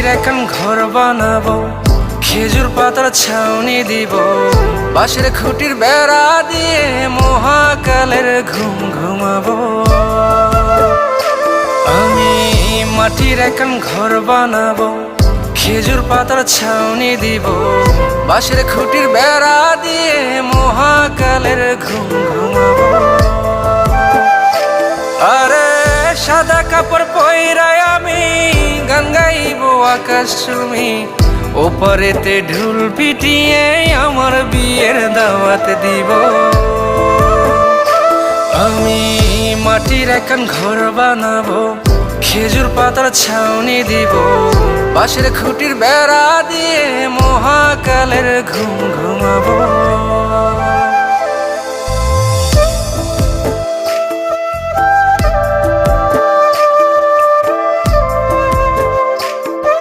মাটির এখন ঘর বানাবো, খেজুর পাতার ছাউনি দিব, বাঁশের খুঁটির বেড়া দিয়ে মহাকালের ঘুম ঘুমাবো। আমি মাটির এখন ঘর বানাবো, খেজুর পাতার ছাউনি দিব, বাঁশের খুঁটির বেড়া দিয়ে মহাকালের ঘুম ঘুমাবো। আরে সাদা কাপড় পয়রায় আমি গান গাইব আকাশ চুমি, ওপারেতে ঢুল পিটিয়ে আমার বিয়ের দাওয়াত দিব। আমি মাটির এখন ঘর বানাবো, খেজুর পাতার ছাউনি দিব, বাঁশের খুঁটির বেড়া দিয়ে মহাকালের ঘুম ঘুমাবো।